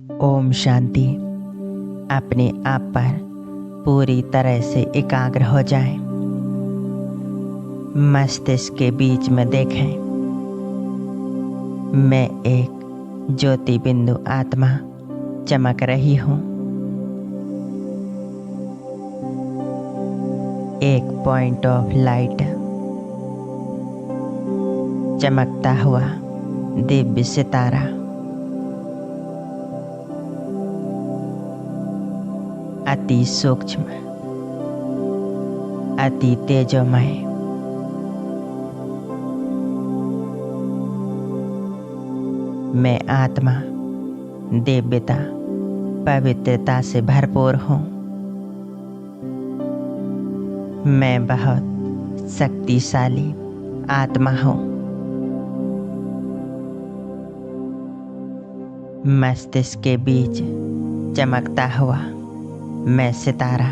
ओम शांति। अपने आप पर पूरी तरह से एकाग्र हो जाएं। मस्तिष्क के बीच में देखें, मैं एक ज्योति बिंदु आत्मा चमक रही हूँ। एक पॉइंट ऑफ लाइट, चमकता हुआ दिव्य सितारा। अति सूक्ष्म, अति तेजोमय। मैं आत्मा दिव्यता पवित्रता से भरपूर हूँ। मैं बहुत शक्तिशाली आत्मा हूँ। मस्तिष्क के बीच चमकता हुआ मैं सितारा।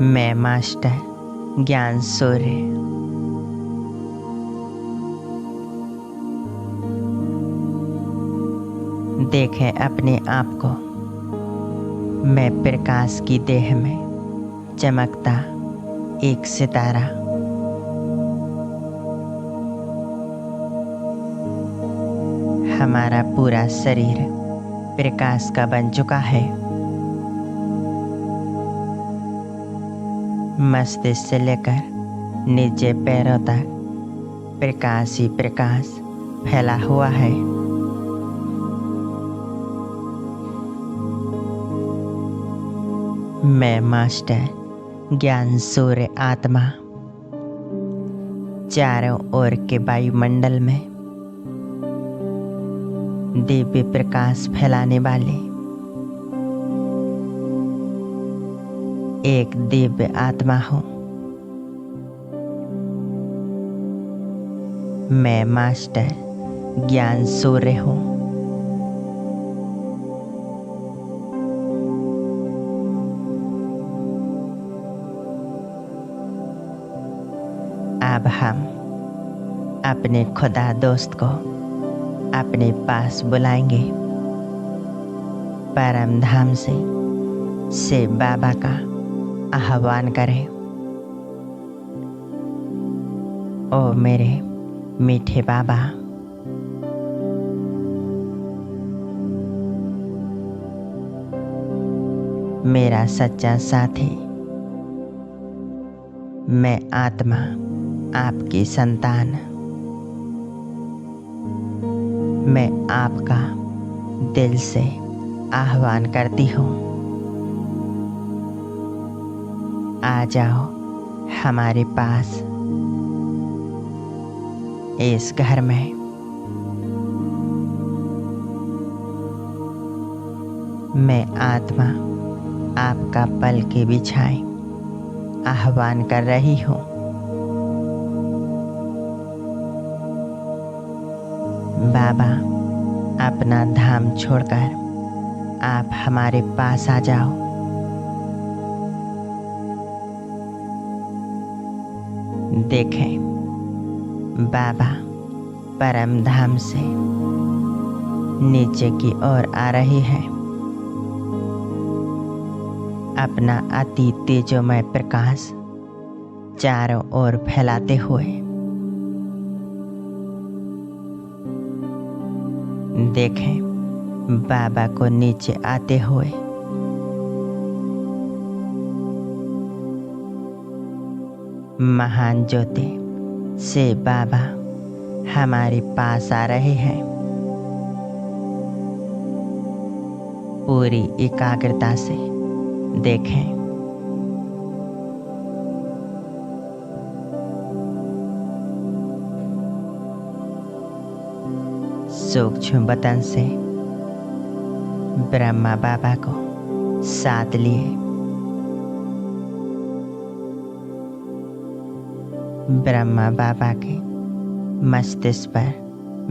मैं मास्टर ज्ञान सूर्य। देखें अपने आप को, मैं प्रकाश की देह में चमकता एक सितारा। हमारा पूरा शरीर प्रकाश का बन चुका है। मस्तिष्क से लेकर नीचे पैरों तक प्रकाश ही प्रकाश फैला हुआ है। मैं मास्टर ज्ञान सूर्य आत्मा चारों ओर के वायुमंडल में दिव्य प्रकाश फैलाने वाले एक दिव्य आत्मा हूँ। मैं मास्टर ज्ञान सूर्य हूँ। अब हम अपने खुदा दोस्त को अपने पास बुलाएंगे। परम धाम से बाबा का आह्वान करें। ओ मेरे मीठे बाबा, मेरा सच्चा साथी, मैं आत्मा आपकी संतान। मैं आपका दिल से आह्वान करती हूँ। आ जाओ हमारे पास इस घर में। मैं आत्मा आपका पल के बिछाए आह्वान कर रही हूँ। बाबा, अपना धाम छोड़कर आप हमारे पास आ जाओ। देखें, बाबा परम धाम से नीचे की ओर आ रही है, अपना अति तेजोमय प्रकाश चारों ओर फैलाते हुए। देखें बाबा को नीचे आते हुए। महान ज्योति से बाबा हमारे पास आ रहे हैं। पूरी एकाग्रता से देखें। सूक्ष्म बतन से ब्रह्मा बाबा को साथ लिए ब्रह्मा बाबा के मस्तिष्क पर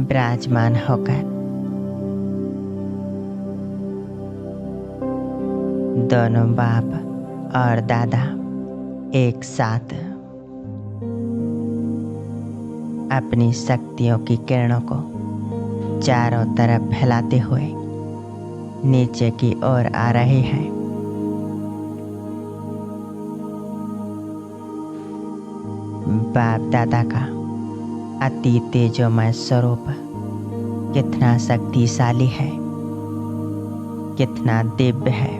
विराजमान होकर दोनों बाप और दादा एक साथ अपनी शक्तियों की किरणों को चारों तरफ फैलाते हुए नीचे की ओर आ रहे हैं। बाप दादा का अति तेजोमय स्वरूप कितना शक्तिशाली है, कितना दिव्य है।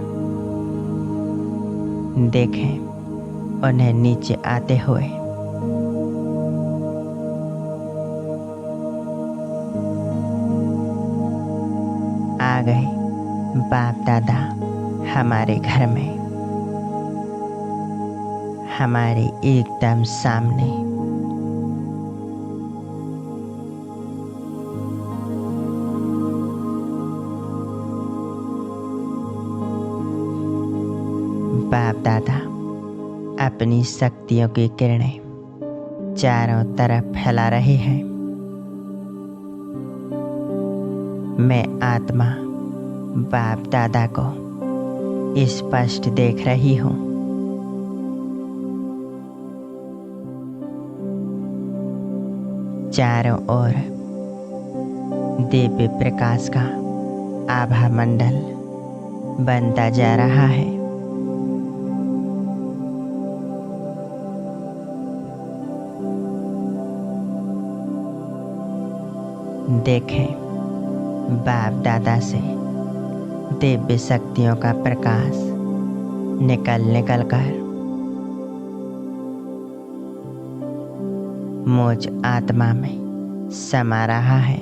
देखें उन्हें नीचे आते हुए। आ गए बाप दादा हमारे घर में, हमारे एकदम सामने। बाप दादा अपनी शक्तियों की किरणें चारों तरफ फैला रहे हैं। मैं आत्मा बाप दादा को स्पष्ट देख रही हूँ। चारों ओर दिव्य प्रकाश का आभा मंडल बनता जा रहा है। देखें बाप दादा से दिव्य शक्तियों का प्रकाश निकल कर मुझ आत्मा में समा रहा है।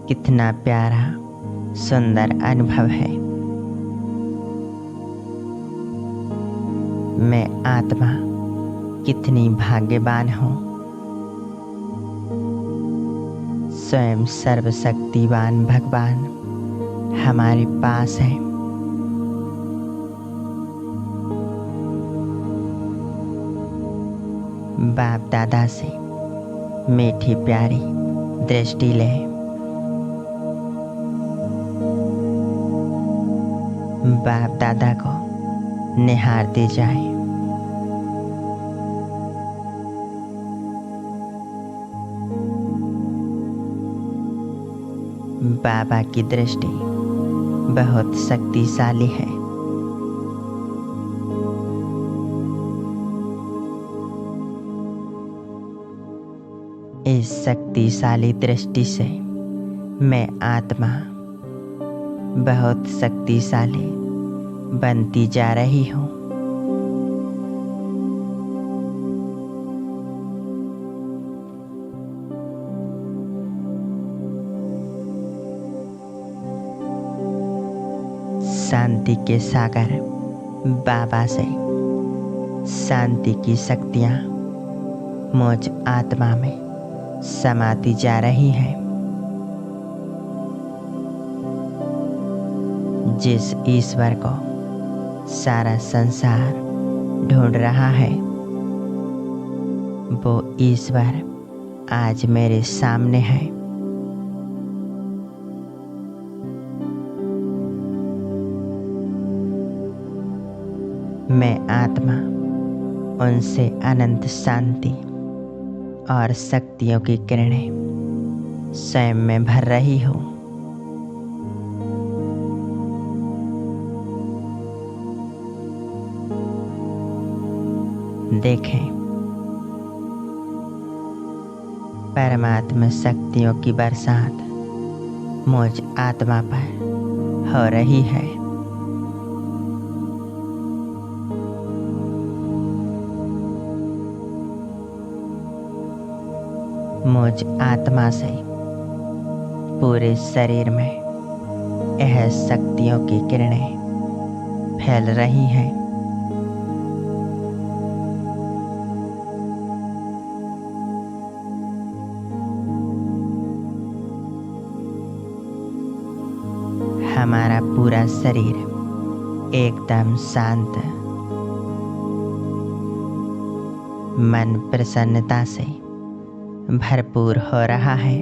कितना प्यारा सुंदर अनुभव है। मैं आत्मा कितनी भाग्यवान हूँ। स्वयं सर्वशक्तिवान भगवान हमारे पास है। बाप दादा से मीठी प्यारी दृष्टि ले। बाप दादा को निहारते जाए। बाबा की दृष्टि बहुत शक्तिशाली है। इस शक्तिशाली दृष्टि से मैं आत्मा बहुत शक्तिशाली बनती जा रही हूँ। शांति के सागर बाबा से शांति की शक्तियाँ मुझ आत्मा में समाती जा रही हैं। जिस ईश्वर को सारा संसार ढूंढ रहा है, वो ईश्वर आज मेरे सामने है। मैं आत्मा उनसे अनंत शांति और शक्तियों की किरणें स्वयं में भर रही हूँ। देखें परमात्मा शक्तियों की बरसात मुझ आत्मा पर हो रही है। मुझ आत्मा से पूरे शरीर में यह शक्तियों की किरणें फैल रही हैं। हमारा पूरा शरीर एकदम शांत, मन प्रसन्नता से भरपूर हो रहा है।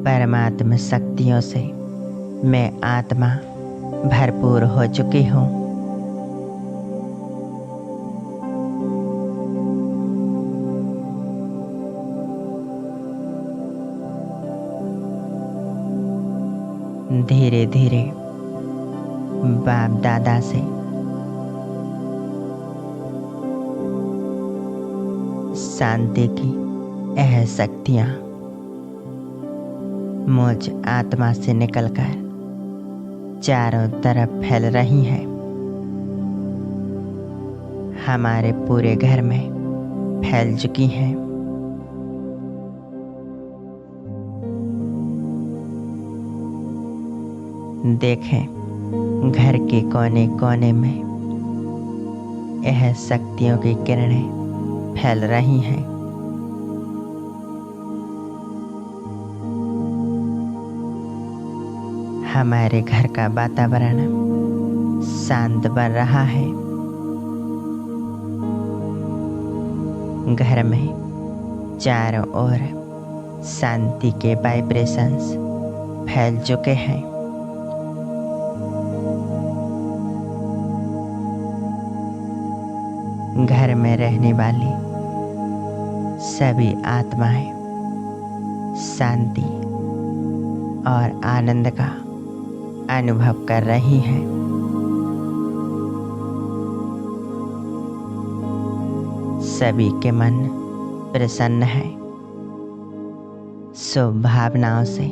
परमात्मा शक्तियों से मैं आत्मा भरपूर हो चुकी हूँ। धीरे धीरे बाप दादा से शांति की यह शक्तियाँ मुझ आत्मा से निकलकर चारों तरफ फैल रही हैं। हमारे पूरे घर में फैल चुकी हैं। देखें, घर के कोने कोने में यह शक्तियों की किरणें फैल रही हैं। हमारे घर का वातावरण शांत बन रहा है। घर में चारों ओर शांति के वाइब्रेशंस फैल चुके हैं। घर में रहने वाली सभी आत्माएं शांति और आनंद का अनुभव कर रही हैं। सभी के मन प्रसन्न है, शुभ भावनाओं से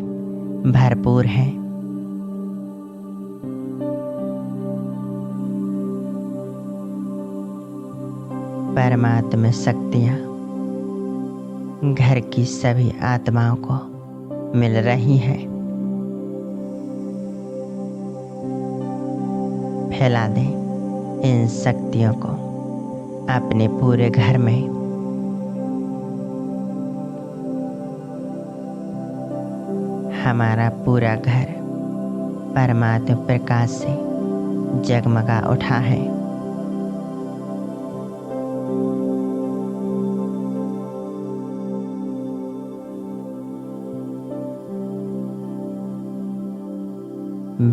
भरपूर है। परमात्मा शक्तियाँ घर की सभी आत्माओं को मिल रही हैं। फैला दें इन शक्तियों को अपने पूरे घर में। हमारा पूरा घर परमात्मा प्रकाश से जगमगा उठा है।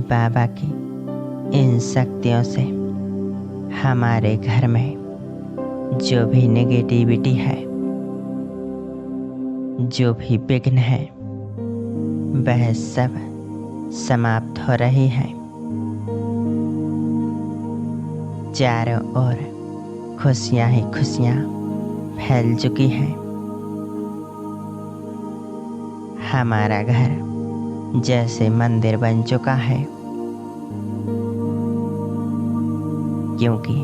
बाबा की इन शक्तियों से हमारे घर में जो भी नेगेटिविटी है, जो भी विघ्न है, वह सब समाप्त हो रही है। चारों ओर खुशियाँ ही खुशियाँ फैल चुकी हैं। हमारा घर जैसे मंदिर बन चुका है, क्योंकि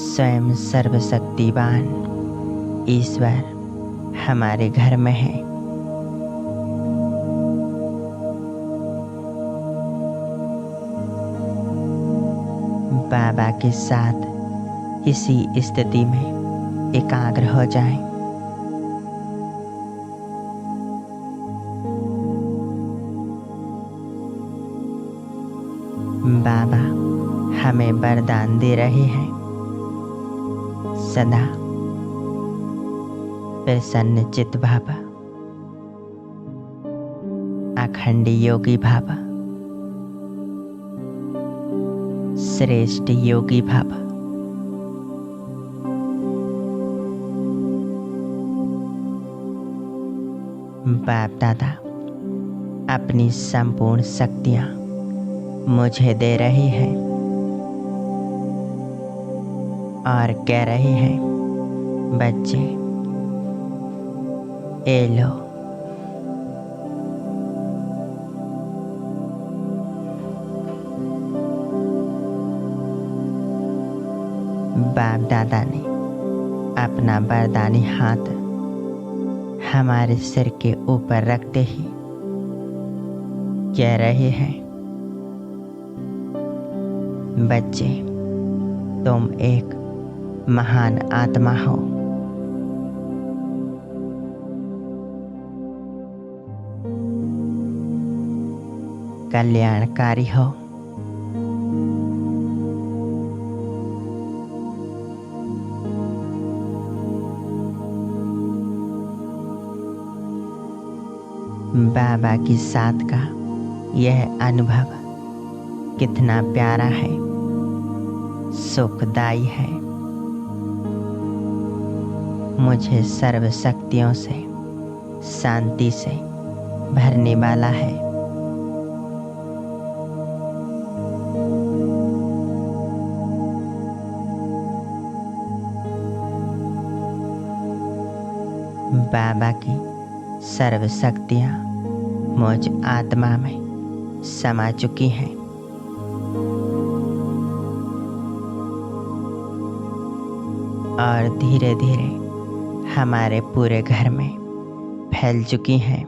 स्वयं सर्वशक्तिवान ईश्वर हमारे घर में है। बाबा के साथ इसी स्थिति में एकाग्र हो जाएं। बाबा हमें वरदान दे रहे हैं, सदा प्रसन्न चित्त भाव, अखंड योगी भाव, श्रेष्ठ योगी भाव। बाप दादा अपनी संपूर्ण शक्तियाँ मुझे दे रही हैं और कह रही हैं, बच्चे ये लो। बाप दादा ने अपना वरदानी हाथ हमारे सिर के ऊपर रखते ही कह रहे हैं, बच्चे तुम एक महान आत्मा हो। कल्याणकारी हो। बाबा की साथ का यह अनुभव कितना प्यारा है, सुखदायी है। मुझे सर्व शक्तियों से, शांति से भरने वाला है। बाबा की सर्व शक्तियाँ मुझ आत्मा में समा चुकी हैं। और धीरे धीरे हमारे पूरे घर में फैल चुकी हैं।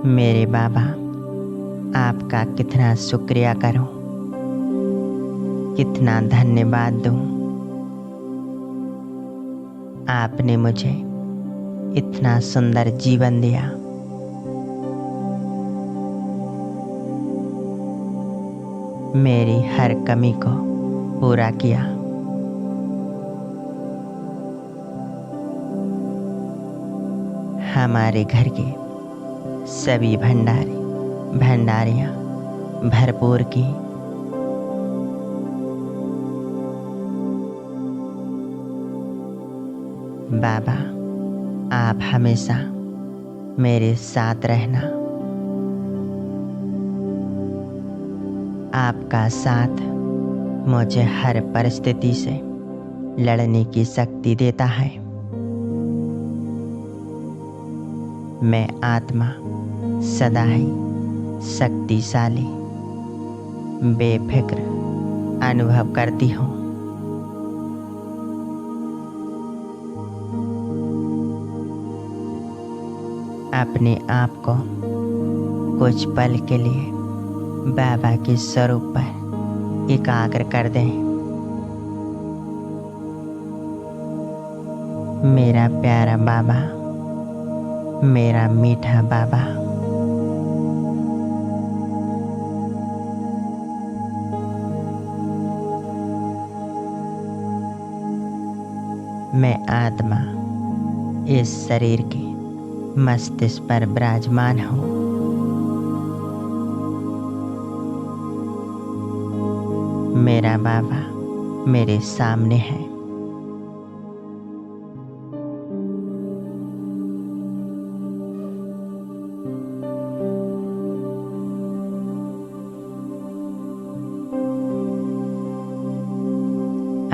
मेरे बाबा, आपका कितना शुक्रिया करूं, कितना धन्यवाद दूं। आपने मुझे इतना सुंदर जीवन दिया। मेरी हर कमी को पूरा किया। हमारे घर के सभी भंडारियाँ भरपूर की। बाबा, आप हमेशा मेरे साथ रहना। आपका साथ मुझे हर परिस्थिति से लड़ने की शक्ति देता है। मैं आत्मा सदा ही शक्तिशाली, बेफिक्र अनुभव करती हूँ। अपने आप को कुछ पल के लिए बाबा के स्वरूप पर एकाग्र कर दें। मेरा प्यारा बाबा, मेरा मीठा बाबा, मैं आत्मा इस शरीर के मस्तिष्क पर विराजमान हूँ। मेरा बाबा मेरे सामने है।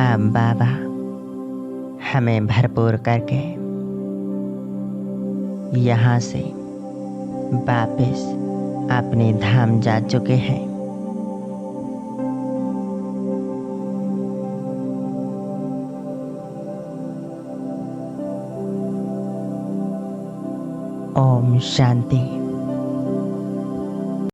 अब बाबा हमें भरपूर करके यहाँ से वापस अपने धाम जा चुके हैं। ओम शांति।